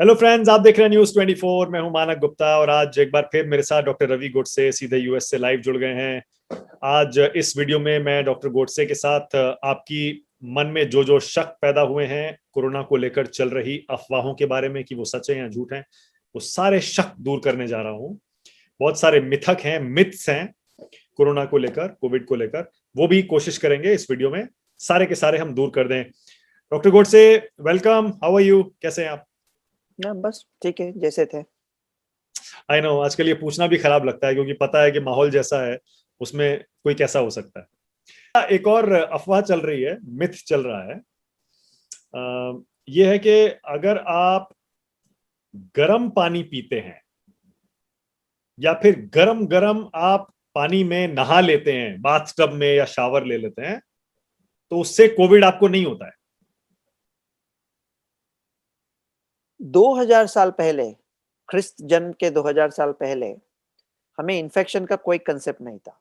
Hello friends, आप देख रहे हैं न्यूज़ 24। मैं हूं मानक गुप्ता और आज एक बार फिर मेरे साथ डॉक्टर रवि गोडसे सीधे यूएस से लाइव जुड़ गए हैं। आज इस वीडियो में मैं डॉक्टर गोडसे के साथ आपकी मन में जो जो शक पैदा हुए हैं कोरोना को लेकर चल रही अफवाहों के बारे में कि वो सच है या झूठ है, वो सारे शक दूर करने जा रहा हूं। बहुत सारे मिथक हैं, मिथ्स हैं कोरोना को लेकर, कोविड को लेकर, वो भी कोशिश करेंगे इस वीडियो में सारे के सारे हम दूर कर दें। Doctor Godse, welcome. How are you? कैसे हैं आप? ना बस ठीक है जैसे थे। आई नो, आजकल ये पूछना भी खराब लगता है क्योंकि पता है कि माहौल जैसा है उसमें कोई कैसा हो सकता है। एक और अफवाह चल रही है, मिथ चल रहा है। ये है कि अगर आप गर्म पानी पीते हैं या फिर गरम गरम आप पानी में नहा लेते हैं, बाथटब में या शावर ले लेते हैं, तो उससे कोविड आपको नहीं होता है। 2000 साल पहले, ख्रिस्त जन्म के 2000 साल पहले हमें इन्फेक्शन का कोई कंसेप्ट नहीं था।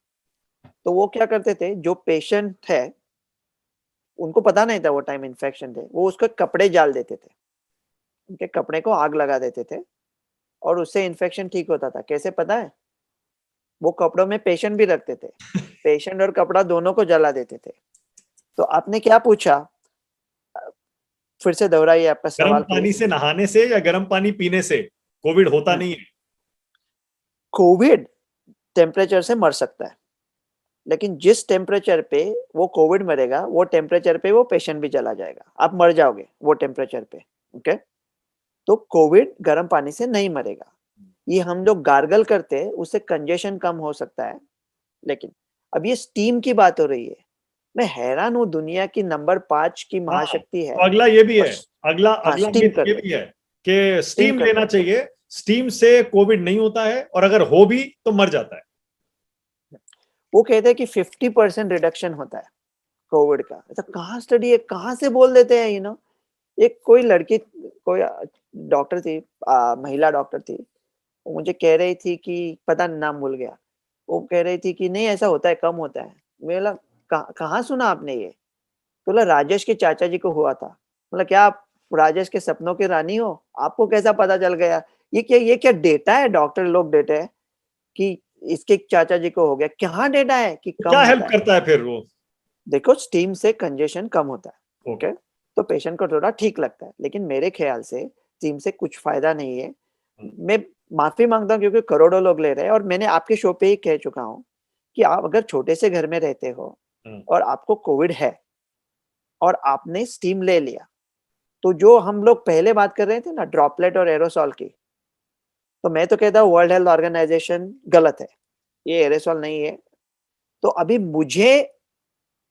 तो वो क्या करते थे, जो पेशेंट है उनको पता नहीं था वो टाइम इन्फेक्शन थे, वो उसको कपड़े जाल देते थे, उनके कपड़े को आग लगा देते थे और उससे इन्फेक्शन ठीक होता था। कैसे पता है? वो कपड़ों में पेशेंट भी रखते थे, पेशेंट और कपड़ा दोनों को जला देते थे। तो आपने क्या पूछा, फिर से दोहराइए आपका गर्म सवाल पानी प्लीज। से नहाने से या गर्म पानी पीने से कोविड होता नहीं है? कोविड टेम्परेचर से मर सकता है, लेकिन जिस टेम्परेचर पे वो कोविड मरेगा वो टेम्परेचर पे वो पेशेंट भी चला जाएगा, आप मर जाओगे वो टेम्परेचर पे। ओके, तो कोविड गर्म पानी से नहीं मरेगा। ये हम लोग गार्गल करते हैं, उससे कंजेशन कम हो सकता है। लेकिन अब ये स्टीम की बात हो रही है। मैं हैरान हूँ, दुनिया की नंबर 5 की हाँ, महाशक्ति है तो अगला ये भी और है, अगला हाँ अगला स्टीम मिथ कर ये ले, भी है कि स्टीम स्टीम कर लेना ले। चाहिए। स्टीम से कोविड नहीं होता है और अगर हो भी तो मर जाता है। वो कहते हैं कि 50% रिडक्शन होता है कोविड का। ऐसा कहाँ स्टडी है, कहाँ से बोल देते हैं एक कोई लड़की, कोई डॉक्टर थी, महिला डॉक्टर थी, वो मुझे कह रही थी कि पता नहीं, नाम भूल गया। वो कह रही थी कि नहीं ऐसा होता है, कम होता है। मैं बोला कहाँ सुना आपने ये? तो बोला राजेश के चाचा जी को हुआ था। बोला क्या आप राजेश के सपनों की रानी हो? आपको कैसा पता चल गया? ये क्या डेटा है? डॉक्टर लोग डेटा है कि इसके चाचा जी को हो गया, क्या डेटा है कि तो कम क्या हेल्प होता है? करता है फिर वो? देखो, स्टीम से कंजेशन कम होता है। ओके। ओके, तो पेशेंट को थोड़ा ठीक लगता है, लेकिन मेरे ख्याल से स्टीम से कुछ फायदा नहीं है। मैं माफी मांगता हूँ क्योंकि करोड़ों लोग ले रहे हैं और मैंने आपके शो पे ही कह चुका हूँ कि आप अगर छोटे से घर में रहते हो और आपको कोविड है और आपने स्टीम ले लिया, तो जो हम लोग पहले बात कर रहे थे ना, ड्रॉपलेट और एरोसॉल की, तो मैं तो कहता हूँ वर्ल्ड हेल्थ ऑर्गेनाइजेशन गलत है, ये एरोसॉल नहीं है। तो अभी मुझे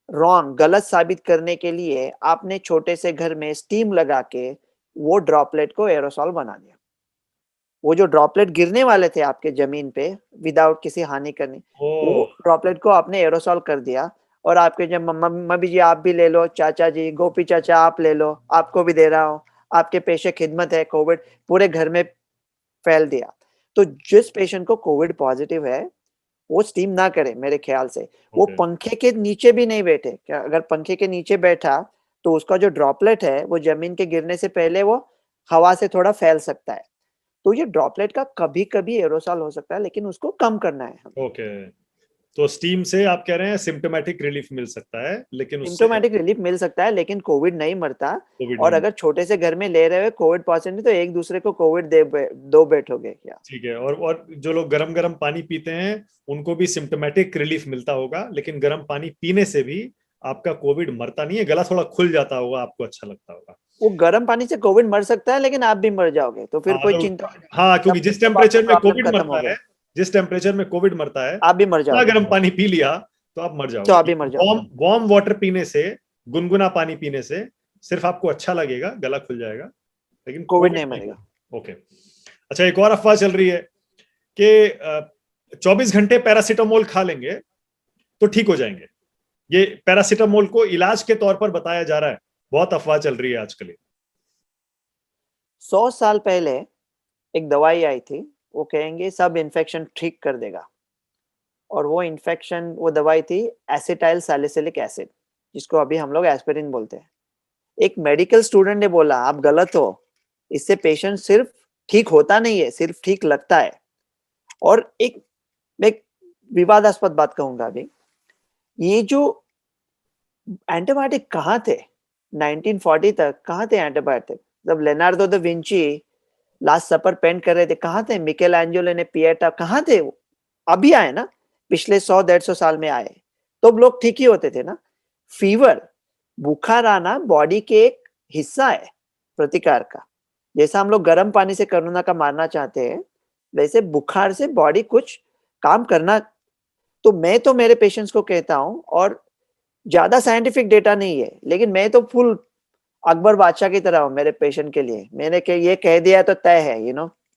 रॉन्ग, गलत साबित करने के लिए आपने छोटे से घर में स्टीम लगा के वो ड्रॉपलेट को एरोसॉल बना दिया। वो जो ड्रॉपलेट गिरने वाले थे आपके जमीन पे विदाउट किसी हानि करने, ओ। वो ड्रॉपलेट को आपने एरोसॉल कर दिया। और आपके जब मम्मी जी आप भी ले लो, चाचा जी, गोपी चाचा आप ले लो, आपको भी दे रहा हूँ, आपके पेशे खिदमत है, कोविड पूरे घर में फैल दिया। तो जिस पेशेंट को कोविड पॉजिटिव है वो स्टीम ना करे मेरे ख्याल से। वो ओके। पंखे के नीचे भी नहीं बैठे, क्या अगर पंखे के नीचे बैठा तो उसका जो ड्रॉपलेट है वो जमीन के गिरने से पहले वो हवा से थोड़ा फैल सकता है। तो ये ड्रॉपलेट का कभी कभी एरोसॉल हो सकता है, लेकिन उसको कम करना है हमें। ओके, तो स्टीम से आप कह रहे हैं सिम्टोमेटिक रिलीफ मिल सकता है, लेकिन उससे सिम्टोमेटिक रिलीफ मिल सकता है, लेकिन कोविड नहीं मरता। कोविड और नहीं। अगर छोटे से घर में ले रहे हो कोविड पॉजिटिव, तो एक दूसरे को कोविड दो बैठोगे क्या? ठीक है। और जो लोग गरम गरम पानी पीते हैं उनको भी सिम्टोमेटिक रिलीफ मिलता होगा, लेकिन गरम पानी पीने से भी आपका कोविड मरता नहीं है, गला थोड़ा खुल जाता होगा, आपको अच्छा लगता होगा। वो गर्म पानी से कोविड मर सकता है, लेकिन आप भी मर जाओगे, तो फिर हाँ कोई अगर चिंता नहीं। हाँ, क्योंकि तब तब आपका प्रॉब्लम खत्म हो गया, जिस टेम्परेचर में कोविड मरता है, आप भी मर थोड़ा जाओगे, गर्म पानी पी लिया तो आप मर तो जाओगे। आप भी मर जाओगे। वार्म वार्म वाटर पीने से, गुनगुना पानी पीने से सिर्फ आपको अच्छा लगेगा, गला खुल जाएगा, लेकिन कोविड कोविड नहीं नहीं मरेगा। होगा। ओके। अच्छा, एक और अफवाह चल रही है कि 24 घंटे पैरासीटामोल खा लेंगे तो ठीक हो जाएंगे। ये पैरासीटामोल को इलाज के तौर पर बताया जा रहा है। बहुत अफवाह चल रही है आजकल। 100 साल पहले एक दवाई आई थी, वो कहेंगे सब इन्फेक्शन ठीक कर देगा। और वो दवाई थी एसिटाइल सैलिसिलिक एसिड, जिसको अभी हम लोग एस्पिरिन बोलते हैं। एक मेडिकल स्टूडेंट ने बोला आप गलत हो, इससे पेशेंट सिर्फ ठीक होता नहीं है, सिर्फ ठीक लगता है। और मैं एक विवादास्पद बात कहूंगा अभी, ये जो एंटीबायोटिक कहाँ थे 1940 तक, कहाँ थे एंटीबायोटिक? जब लेनार्डो दा विंची लास्ट सपर पेंट कर रहे थे, कहाँ थे? मिकेल एंजेलो ने, पिएटा, कहाँ थे वो? अभी आए ना, पिछले 100-150 साल में आए, तो लोग ठीक ही होते थे ना। फीवर, बुखार आना बॉडी के एक हिस्सा है प्रतिकार का। जैसा हम लोग गर्म पानी से कोरोना का मारना चाहते हैं, वैसे बुखार से बॉडी कुछ काम करना। तो मेरे पेशेंट्स को कहता हूं, और ज्यादा साइंटिफिक डेटा नहीं है, लेकिन मैं तो फुल अकबर बादशाह की तरह हूं मेरे पेशेंट के लिए। मैंने ये कह दिया तो तय है,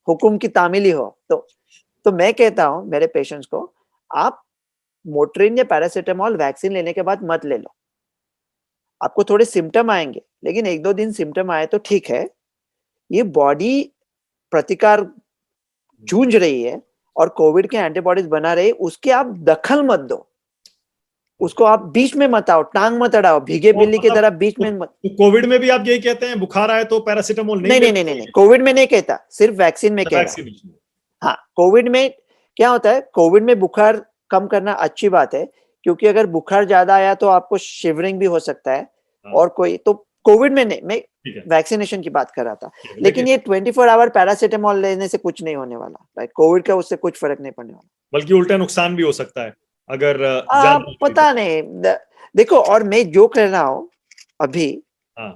हुकुम की तामीली हो। तो मैं कहता हूं मेरे पेशेंट्स को, आप मोट्रिन या पैरासिटामोल वैक्सीन लेने के बाद मत ले लो। आपको थोड़े सिम्टम आएंगे, लेकिन 1-2 दिन सिम्टम आए तो ठीक है। ये बॉडी प्रतिकार जूझ रही है और कोविड के एंटीबॉडीज बना रही है, उसके आप दखल मत दो। उसको आप बीच में मत आओ, टांग मत अड़ाओ, भीगे बिल्ली की तरह बीच में मत। तो कोविड में भी आप यही कहते हैं, बुखार आए तो पैरासिटामोल नहीं नहीं नहीं नहीं नहीं, कोविड में नहीं कहता, सिर्फ वैक्सीन में कह रहा हूं। हाँ, कोविड में क्या होता है, कोविड में बुखार कम करना अच्छी बात है, क्योंकि अगर बुखार ज्यादा आया तो आपको शिवरिंग भी हो सकता है। और कोई तो कोविड में नहीं, मैं वैक्सीनेशन की बात कर रहा था। लेकिन ये 24 आवर पैरासिटामोल लेने से कुछ नहीं होने वाला, कोविड का उससे कुछ फर्क नहीं पड़ने वाला, बल्कि उल्टा नुकसान भी हो सकता है अगर पता नहीं। देखो, और मैं जो कह रहा हूं अभी,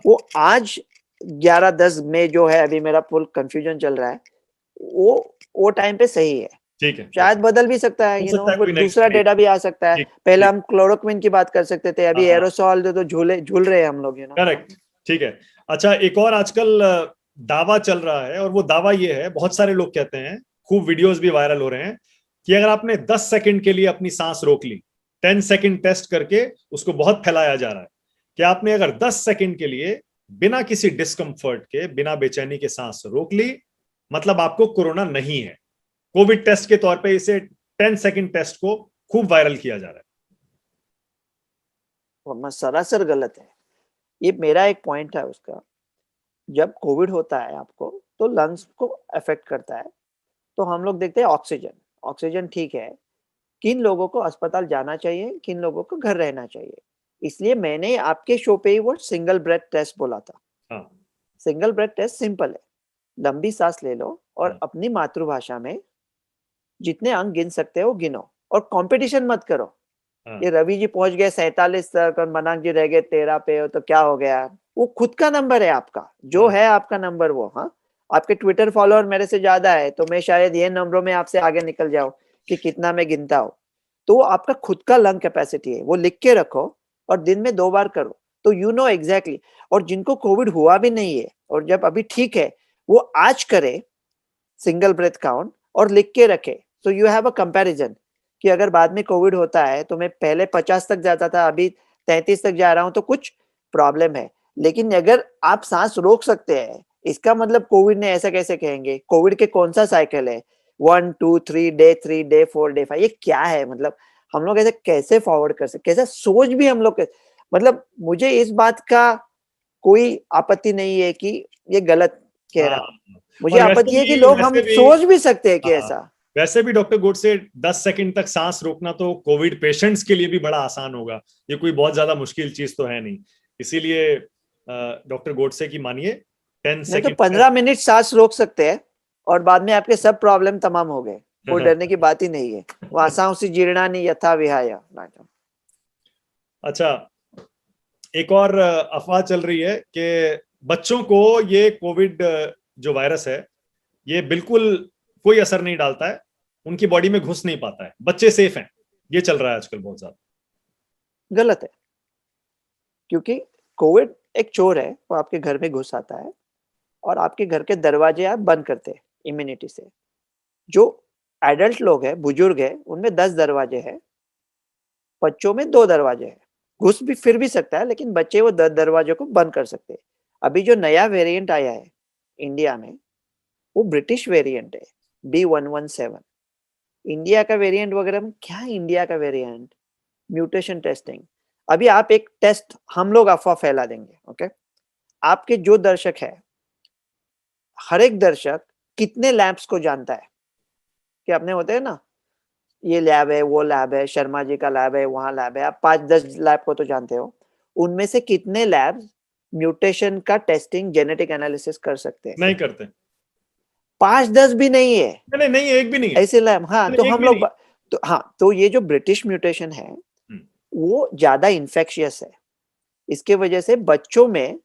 वो आज 11-10 में जो है, अभी मेरा फुल कंफ्यूजन चल रहा है, वो टाइम पे सही है। ठीक है, शायद बदल भी सकता है, दूसरा डेटा भी आ सकता है। पहले हम क्लोरोक्विन की बात कर सकते थे, अभी एरोसॉल तो झूल रहे हैं हम लोग, करेक्ट, ठीक है। अच्छा, एक और आजकल दावा चल रहा है, और वो दावा ये है, बहुत सारे लोग कहते हैं, खूब वीडियोस भी वायरल हो रहे हैं, कि अगर आपने 10 सेकंड के लिए अपनी सांस रोक ली, 10 सेकंड टेस्ट करके उसको बहुत फैलाया जा रहा है, कि आपने अगर 10 सेकंड के लिए बिना किसी डिस्कंफर्ट के, बिना बेचैनी के सांस रोक ली, मतलब आपको कोरोना नहीं है। कोविड टेस्ट के तौर पे इसे 10 सेकंड टेस्ट को खूब वायरल किया जा रहा है। सरासर गलत है। ये मेरा एक पॉइंट है उसका। जब कोविड होता है आपको, तो लंग्स को अफेक्ट करता है, तो हम लोग देखते हैं ऑक्सीजन ठीक है, किन लोगों को अस्पताल जाना चाहिए, किन लोगों को घर रहना चाहिए। इसलिए मैंने आपके शो पे ही वो सिंगल ब्रेथ टेस्ट बोला था। सिंगल ब्रेथ टेस्ट सिंपल है, लंबी सांस ले लो और अपनी मातृभाषा में जितने अंक गिन सकते हो गिनो, और कंपटीशन मत करो। ये रवि जी पहुंच गए 47 तक और मनाक जी रह गए 13 पे, तो क्या हो गया? वो खुद का नंबर है, आपका जो है आपका नंबर वो। हाँ, आपके ट्विटर फॉलोअर मेरे से ज्यादा है, तो मैं शायद ये नंबरों में आपसे आगे निकल जाऊं कि कितना मैं गिनता हूं। तो वो आपका खुद का लंग कैपेसिटी है, वो लिख के रखो और दिन में 2 बार करो, तो यू नो एग्जैक्टली। और जिनको कोविड हुआ भी नहीं है और जब अभी ठीक है, वो आज करे सिंगल ब्रेथ काउंट और लिख के रखे, तो यू हैव अ कंपैरिजन कि अगर बाद में कोविड होता है तो मैं पहले 50 तक जाता था, अभी 33 तक जा रहा हूं, तो कुछ प्रॉब्लम है। लेकिन अगर आप सांस रोक सकते हैं, इसका मतलब कोविड ने ऐसा कैसे कहेंगे? कोविड के कौन सा साइकिल है? 1 2 3 डे 3 डे 4 डे 5, ये क्या है? मतलब हम लोग ऐसे कैसे फॉरवर्ड कर सकते, कैसे सोच भी हम लोग मतलब मुझे इस बात का कोई आपत्ति नहीं है कि ये गलत कह रहा हूं, मुझे आपत्ति है कि लोग हम सोच भी सकते हैं कि ऐसा। वैसे भी डॉक्टर गोडसे 10 सेकंड तक सांस रोकना तो कोविड पेशेंट्स के लिए भी बड़ा आसान होगा, ये कोई बहुत ज्यादा मुश्किल चीज तो है नहीं। इसीलिए डॉक्टर गोडसे की मानिए 10 नहीं तो सेकंड 15 मिनट सांस रोक सकते हैं और बाद में आपके सब प्रॉब्लम तमाम हो गए, कोई डरने की बात ही नहीं है। वासांसी जीर्णानि यथा विहाय। अच्छा, एक और अफवाह चल रही है कि बच्चों को ये कोविड जो वायरस है, ये बिल्कुल कोई असर नहीं डालता है, उनकी बॉडी में घुस नहीं पाता है, बच्चे सेफ हैं। ये चल रहा है आजकल बहुत ज्यादा। गलत है, क्योंकि कोविड एक चोर है, वो आपके घर में घुस आता है और आपके घर के दरवाजे आप बंद करते हैं इम्यूनिटी से। जो एडल्ट लोग हैं, बुजुर्ग हैं, उनमें 10 दरवाजे हैं, बच्चों में 2 दरवाजे हैं। घुस भी फिर भी सकता है, लेकिन बच्चे वो 10 दरवाजों को बंद कर सकते हैं। अभी जो नया वेरिएंट आया है इंडिया में, वो ब्रिटिश वेरिएंट है, B.1.1.7। इंडिया का वेरिएंट वगैरह में क्या है? इंडिया का वेरिएंट म्यूटेशन टेस्टिंग। अभी आप एक टेस्ट, हम लोग अफवाह फैला देंगे, ओके? आपके जो दर्शक है, हर एक दर्शक कितने लैब्स को जानता है कि अपने होते हैं ना, ये लैब है, वो लैब है, शर्मा जी का लैब है, वहां लैब है, आप 5-10 लैब को तो जानते हो। उनमें से कितने लैब म्यूटेशन का टेस्टिंग, जेनेटिक एनालिसिस कर सकते हैं? नहीं करते। 5-10 भी नहीं है नहीं नहीं, एक भी नहीं है। ऐसे लैब। हाँ, तो नहीं, एक हम भी नहीं। लोग तो हाँ, तो ये जो ब्रिटिश म्यूटेशन है हम्म, वो ज्यादा इन्फेक्शियस है। इसके वजह से बच्चों में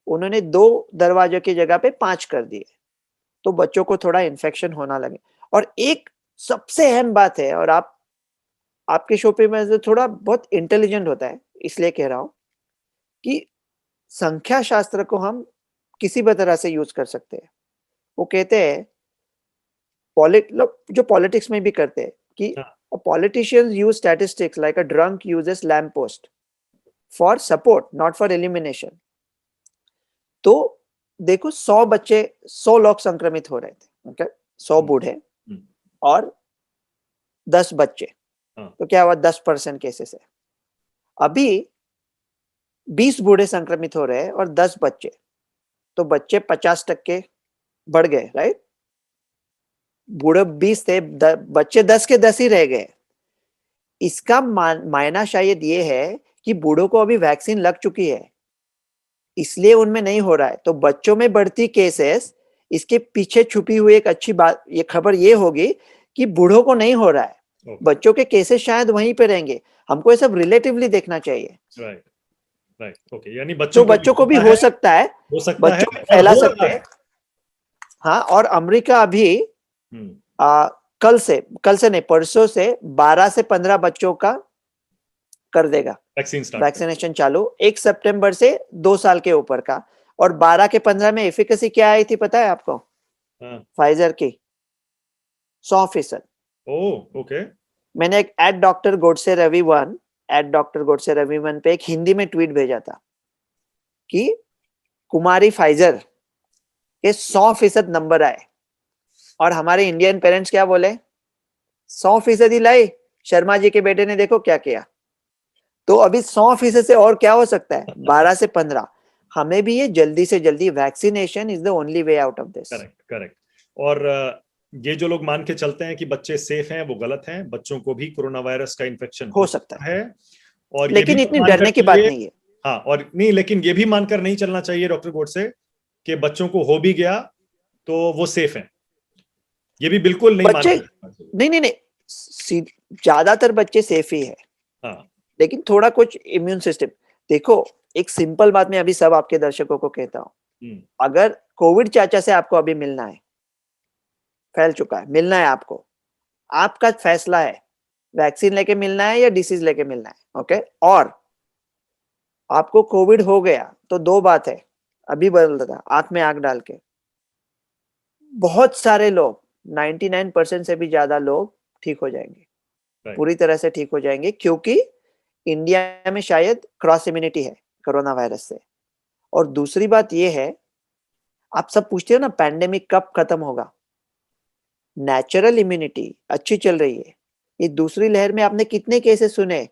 उन्होंने 2 दरवाजे की जगह पे 5 कर दिए, तो बच्चों को थोड़ा इन्फेक्शन होना लगे। और एक सबसे अहम बात है, और आपके शो पे मैं थोड़ा बहुत इंटेलिजेंट होता है इसलिए कह रहा हूं कि संख्या शास्त्र को हम किसी भी तरह से यूज कर सकते हैं। वो कहते हैं जो पॉलिटिक्स में भी करते हैं कि हाँ, politicians use statistics like a drunk uses lamp post for support, not for elimination. तो देखो, 100 लोग संक्रमित हो रहे थे, ओके, 100 बूढ़े हम्म, और 10 बच्चे, हाँ, तो क्या हुआ? 10% केसेस है। अभी 20 बूढ़े संक्रमित हो रहे हैं और 10 बच्चे, तो बच्चे 50% बढ़ गए, राइट? बूढ़े 20 थे, बच्चे 10 के 10 ही रह गए। इसका मायना शायद ये है कि बूढ़ों को अभी वैक्सीन लग चुकी है, इसलिए उनमें नहीं हो रहा है। तो बच्चों में बढ़ती केसेस, इसके पीछे छुपी हुई एक अच्छी बात, ये खबर ये होगी कि बूढ़ों को नहीं हो रहा है, ओके, बच्चों के केसेस शायद वहीं पे रहेंगे। हमको ये सब रिलेटिवली देखना चाहिए। राइट, राइट, ओके, यानी तो बच्चों को भी बच्चों को भी होता हो है, सकता है, हो सकता है, बच्चों में और फैला हो सकते रहा हैं। है। हाँ, और अमेरिका अभी हम्म, कल से नहीं, परसों से 12 से 15 बच्चों का कर देगा वैक्सीन स्टार्ट कर। वैक्सीनेशन चालू, 1 सितंबर से 2 साल के ऊपर का। और 12 के 15 में एफिकेसी क्या आई थी पता है आपको? हाँ, फाइजर की 100%। ओ, ओके, मैंने एक @डॉक्टर गोडसे रवि 1 पे एक हिंदी में ट्वीट भेजा था कि कुमारी फाइजर के 100% नंबर आए, और हमारे इंडियन पेरेंट्स क्या बोले? 100% ही लाई, शर्मा जी के बेटे ने देखो क्या किया। तो अभी 100% से और क्या हो सकता है? 12 से 15। हमें भी ये जल्दी से जल्दी, vaccination is the only way out of this. Correct, correct. और ये जो लोग मान के चलते हैं कि बच्चे सेफ हैं, वो गलत हैं। बच्चों को भी कोरोना वायरस का इन्फेक्शन हो हो सकता है, सकता है। और ये भी लेकिन इतनी मानकर डरने की बात चलिए। नहीं है। हाँ, और नहीं, लेकिन ये भी मानकर नहीं चलना चाहिए डॉक्टर गोडसे कि बच्चों को हो भी गया तो वो सेफ हैं। ये भी बिल्कुल नहीं बच्चे, मानकर चलना चाहिए। नहीं नहीं नहीं, ज्यादातर बच्चे सेफ ही है, हाँ, लेकिन थोड़ा कुछ इम्यून सिस्टम। देखो, एक सिंपल बात मैं अभी सब आपके दर्शकों को कहता हूं। हम्म, अगर कोविड चाचा से आपको अभी मिलना है, फैल चुका है, मिलना है आपको, आपका फैसला है, वैक्सीन लेके मिलना है या डिसीज लेके मिलना है, ओके? और आपको कोविड हो गया तो 2 बात है, अभी बदल था आंख में आंख डाल के, बहुत सारे लोग, 99% से भी ज्यादा लोग ठीक हो जाएंगे, राइट, पूरी तरह से ठीक हो जाएंगे, क्योंकि इंडिया में शायद क्रॉस इम्यूनिटी है कोरोना वायरस से। और दूसरी बात यह है, आप सब पूछते हो ना पैंडेमिक कब खत्म होगा? नेचुरल इम्यूनिटी अच्छी चल रही है। ये दूसरी लहर में आपने कितने केसेस सुने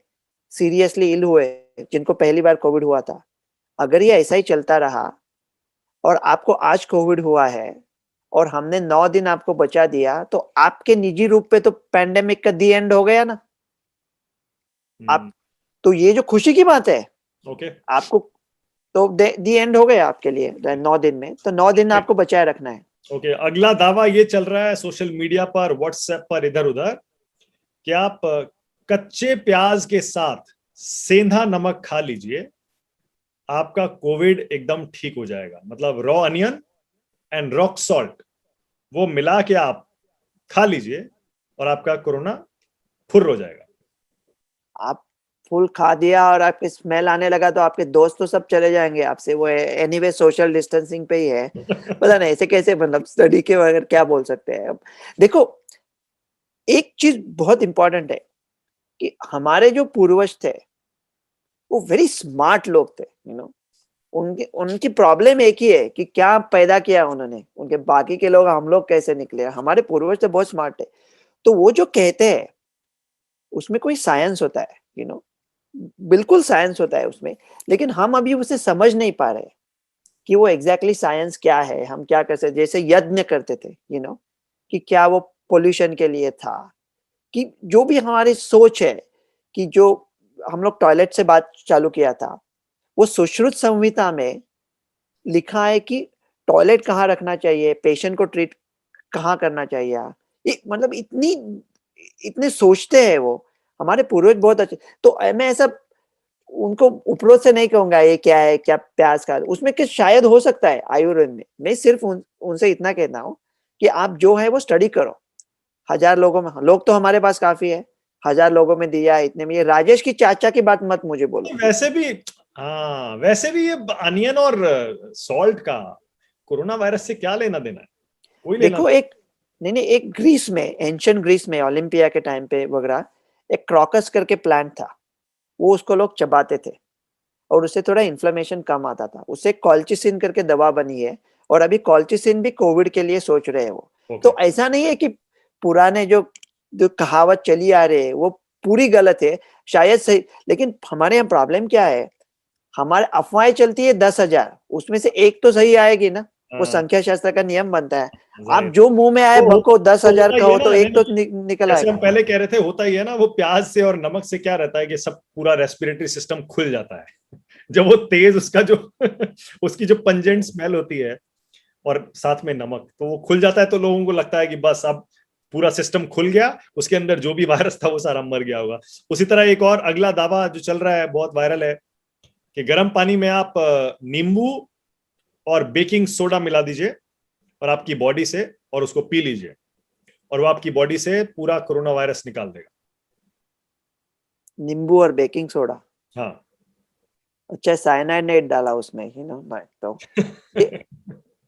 सीरियसली इल हुए, जिनको पहली बार कोविड हुआ था? अगर ये ऐसा ही चलता रहा और आपको आज कोविड हुआ है और हमने 9 दिन आपको बचा दिया, तो आपके निजी रूप पे तो पैंडेमिक का दी एंड हो गया ना। आप, तो ये जो खुशी की बात है ओके, आपको, तो दी एंड हो गया आपके लिए 9 दिन में, तो 9 दिन आपको बचाए रखना है। ओके। अगला दावा ये चल रहा है सोशल मीडिया पर, व्हाट्सएप पर, इधर उधर, कि आप कच्चे प्याज के साथ सेंधा नमक खा लीजिए, आपका कोविड एकदम ठीक हो जाएगा। मतलब raw onion and rock salt, वो मिला के आप खा लीजिए और आपका कोरोना फुर्र हो जाएगा। आप फुल खा दिया और आपके स्मेल आने लगा, तो आपके दोस्त तो सब चले जाएंगे आपसे। वो एनीवे सोशल डिस्टेंसिंग पे ही है, पता नहीं ऐसे कैसे, मतलब स्टडी के बगैर क्या बोल सकते हैं। अब देखो, एक चीज बहुत इंपॉर्टेंट है कि हमारे जो पूर्वज थे वो वेरी स्मार्ट लोग थे, उनकी उनकी प्रॉब्लम एक ही है कि क्या पैदा किया उन्होंने, उनके बाकी के लोग, हम लोग कैसे निकले। हमारे पूर्वज तो बहुत स्मार्ट थे, तो वो जो कहते हैं उसमें कोई साइंस होता है, बिल्कुल साइंस होता है उसमें, लेकिन हम अभी उसे समझ नहीं पा रहे कि वो एग्जैक्टली साइंस क्या है, हम क्या कर सकते, जैसे यज्ञ करते थे कि क्या वो पोल्यूशन के लिए था, कि जो भी हमारी सोच है, कि जो हम लोग टॉयलेट से बात चालू किया था, वो सुश्रुत संहिता में लिखा है कि टॉयलेट कहाँ रखना चाहिए, पेशेंट को ट्रीट कहाँ करना चाहिए। मतलब इतने सोचते हैं वो, हमारे पूर्वज बहुत अच्छे। तो मैं ऐसा उनको उपरों से नहीं कहूंगा ये क्या है, क्या प्याज का उसमें कि शायद हो सकता है आयुर्वेद में। मैं सिर्फ उनसे इतना कहता हूँ कि आप जो है वो स्टडी करो। 1000 लोगों में, लोग तो हमारे पास काफी है, 1000 लोगों में दिया, इतने में। ये राजेश की चाचा की बात मत मुझे बोलो। वैसे भी, हाँ वैसे भी ये अनियन और सॉल्ट का कोरोना वायरस से क्या लेना देना है? कोई लेना देखो, एक नहीं, एक ग्रीस में, एंशियंट ग्रीस में, ओलंपिया के टाइम पे वगैरह, एक क्रॉकस करके प्लांट था, वो उसको लोग चबाते थे और उससे थोड़ा इन्फ्लेमेशन कम आता था। उससे कॉल्चिसिन करके दवा बनी है, और अभी कॉल्चिसिन भी कोविड के लिए सोच रहे हैं वो। ओके। तो ऐसा नहीं है कि पुराने जो जो कहावत चली आ रही है वो पूरी गलत है, शायद सही। लेकिन हमारे यहाँ प्रॉब्लम क्या है, हमारे अफवाहें चलती है 10,000, उसमें से एक तो सही आएगी ना। वो हाँ, संख्या शास्त्र का नियम बनता है, आप जाहिर। जो मुंह में आए तो बको, 10,000 होता ही है कहो ना, तो नहीं एक तो नहीं, निकल जैसे हम आएगा। पहले कह रहे थे, होता ही है ना, वो प्याज से और नमक से क्या रहता है कि सब पूरा रेस्पिरेटरी सिस्टम खुल जाता है। जब वो तेज उसका जो उसकी जो पंजेंट स्मेल होती है और साथ में नमक, तो वो खुल जाता है, तो लोगों को लगता है कि बस अब पूरा सिस्टम खुल गया, उसके अंदर जो भी वायरस था वो सारा मर गया होगा। उसी तरह एक और अगला दावा जो चल रहा है, बहुत वायरल है, कि गर्म पानी में आप नींबू और बेकिंग सोडा मिला दीजिए और आपकी बॉडी से, और उसको पी लीजिए, और वो आपकी बॉडी से पूरा कोरोना वायरस निकाल देगा। नींबू और बेकिंग सोडा? हाँ। अच्छा, साइनाइड नहीं डाला उसमें, मैं तो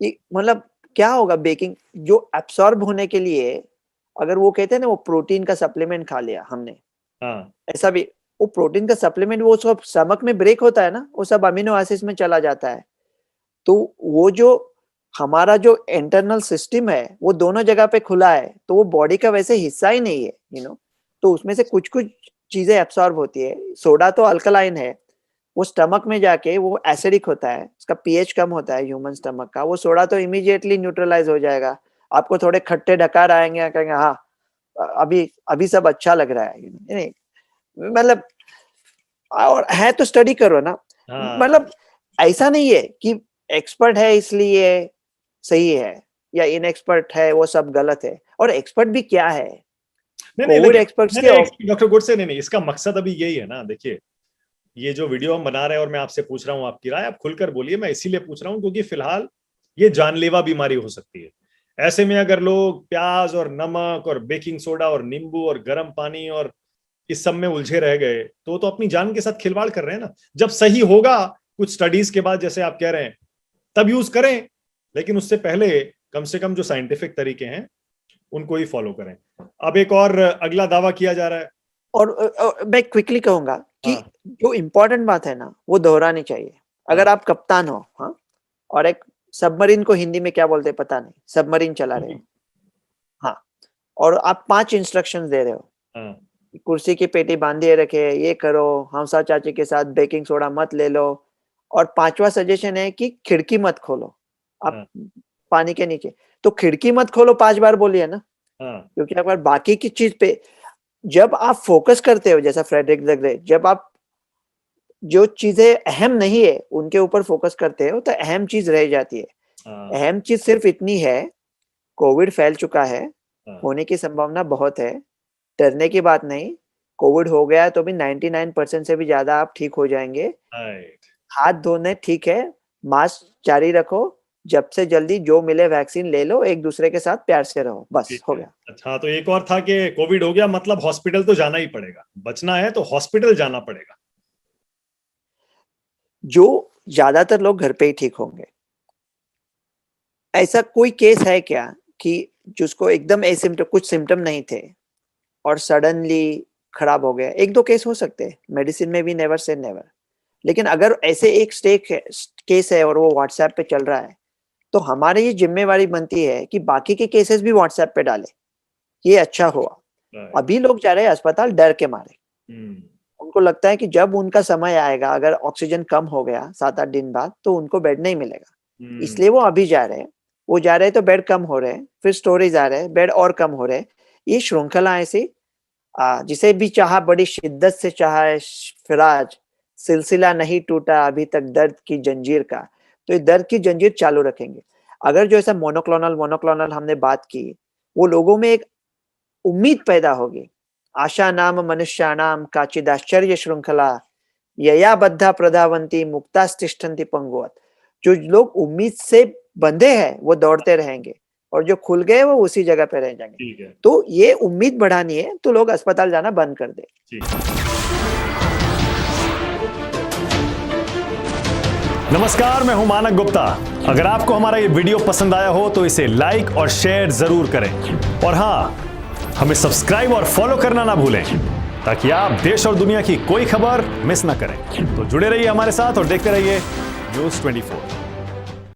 ये मतलब क्या होगा बेकिंग, जो एब्सॉर्ब होने के लिए, अगर वो कहते हैं ना वो प्रोटीन का सप्लीमेंट खा लिया हमने, हाँ। ऐसा भी, वो प्रोटीन का सप्लीमेंट वो सब स्टमक में ब्रेक होता है ना, वो सब अमीनो एसिड्स में चला जाता है। तो वो जो हमारा जो इंटरनल सिस्टम है वो दोनों जगह पे खुला है, तो वो बॉडी का वैसे हिस्सा ही नहीं है, तो उसमें से कुछ कुछ चीजें एब्सॉर्ब होती है। सोडा तो अल्कलाइन है, वो स्टमक में जाके वो एसिडिक होता है, उसका पीएच कम होता है ह्यूमन स्टमक का। वो सोडा तो इमीडिएटली न्यूट्रलाइज हो जाएगा, आपको थोड़े खट्टे डकार आएंगे, कहेंगे हाँ अभी अभी सब अच्छा लग रहा है, नहीं मतलब। और है तो स्टडी करो ना, हाँ। मतलब ऐसा नहीं है कि एक्सपर्ट है इसलिए सही है, या इन एक्सपर्ट है वो सब गलत है। और एक्सपर्ट भी क्या है, नहीं नहीं, कोविड लेकिन एक्सपर्ट्स नहीं के नहीं डॉक्टर गुडसे, नहीं नहीं, इसका मकसद अभी यही है ना। देखिए, ये जो वीडियो हम बना रहे हैं और मैं आपसे पूछ रहा हूँ आपकी राय, आप खुलकर बोलिए। मैं इसीलिए पूछ रहा हूँ क्योंकि फिलहाल ये जानलेवा बीमारी हो सकती है। ऐसे में अगर लोग प्याज और नमक और बेकिंग सोडा और नींबू और गर्म पानी और इस सब में उलझे रह गए, तो अपनी जान के साथ खिलवाड़ कर रहे हैं ना। जब सही होगा कुछ स्टडीज के बाद, जैसे आप कह रहे हैं, तब यूज करें, लेकिन उससे पहले कम से कम जो साइंटिफिक तरीके हैं उनको ही फॉलो करें। अब एक और अगला दावा किया जा रहा है। और मैं क्विकली कहूंगा कि हाँ। जो इम्पोर्टेंट बात है ना वो दोहरानी चाहिए। हाँ। अगर आप कप्तान हो, हाँ, और एक सबमरीन को हिंदी में क्या बोलते हैं पता नहीं, सबमरीन चला रहे हो, हाँ, और आप 5 इंस्ट्रक्शंस दे रहे हो, हाँ। कुर्सी की पेटी बांधिए रखे, ये करो, हमसा चाची के साथ बेकिंग सोडा मत ले लो, और 5वां सजेशन है कि खिड़की मत खोलो आप हाँ। पानी के नीचे। तो खिड़की मत खोलो 5 बार बोलिए ना, हाँ। क्योंकि अगर बाकी की चीज पे जब आप फोकस करते हो, जैसा फ्रेडरिक द ग्रेट, जब आप जो चीजें अहम नहीं है उनके ऊपर फोकस करते हो तो अहम चीज रह जाती है। हाँ। अहम चीज सिर्फ इतनी है, कोविड फैल चुका है, हाँ। होने की संभावना बहुत है, डरने की बात नहीं। कोविड हो गया तो भी 99% से भी ज्यादा आप ठीक हो जाएंगे। राइट। हाथ धोने ठीक है, मास्क जारी रखो, जब से जल्दी जो मिले वैक्सीन ले लो, एक दूसरे के साथ प्यार से रहो, बस ठीक हो है। गया। अच्छा, तो एक और था कि कोविड हो गया मतलब हॉस्पिटल तो जाना ही पड़ेगा, बचना है तो हॉस्पिटल जाना पड़ेगा। जो ज्यादातर लोग घर पे ही ठीक होंगे। ऐसा कोई केस है क्या कि जिसको एकदम एसिम्टम, कुछ सिम्टम नहीं थे और सडनली खराब हो गया? एक दो केस हो सकते हैं, मेडिसिन में भी नेवर से नेवर। लेकिन अगर ऐसे एक केस है और वो व्हाट्सएप पे चल रहा है, तो हमारी ये जिम्मेवारी बनती है कि बाकी के केसेस भी व्हाट्सएप पे डालें। ये अच्छा हुआ, राइट। अभी लोग जा रहे हैं अस्पताल डर के मारे। हम्म। उनको लगता है कि जब उनका समय आएगा, अगर ऑक्सीजन कम हो गया 7-8 दिन बाद, तो उनको बेड नहीं मिलेगा। इसलिए वो अभी जा रहे हैं। वो जा रहे हैं तो बेड कम हो रहे हैं, फिर स्टोरेज आ रहे हैं, बेड और कम हो रहे हैं। ये श्रृंखला ऐसी जिसे भी चाहा बड़ी शिद्दत से चाहा है फिराज, सिलसिला नहीं टूटा अभी तक दर्द की जंजीर का। तो ये दर्द की जंजीर चालू रखेंगे। अगर जो ऐसा मोनोक्लोनल हमने बात की, वो लोगों में एक उम्मीद पैदा होगी। आशा नाम मनुष्याणाम काचिदाश्चर्य श्रृंखला यया बद्धा प्रधावंती मुक्तास्तिष्ठन्ति पंगुवत। जो लोग उम्मीद से बंधे हैं वो दौड़ते रहेंगे, और जो खुल गए वो उसी जगह पे रह जाएंगे। तो ये उम्मीद बढ़ानी है तो लोग अस्पताल जाना बंद कर दे। नमस्कार, मैं हूं मानक गुप्ता। अगर आपको हमारा ये वीडियो पसंद आया हो तो इसे लाइक और शेयर जरूर करें, और हाँ, हमें सब्सक्राइब और फॉलो करना ना भूलें ताकि आप देश और दुनिया की कोई खबर मिस ना करें। तो जुड़े रहिए हमारे साथ और देखते रहिए News 24।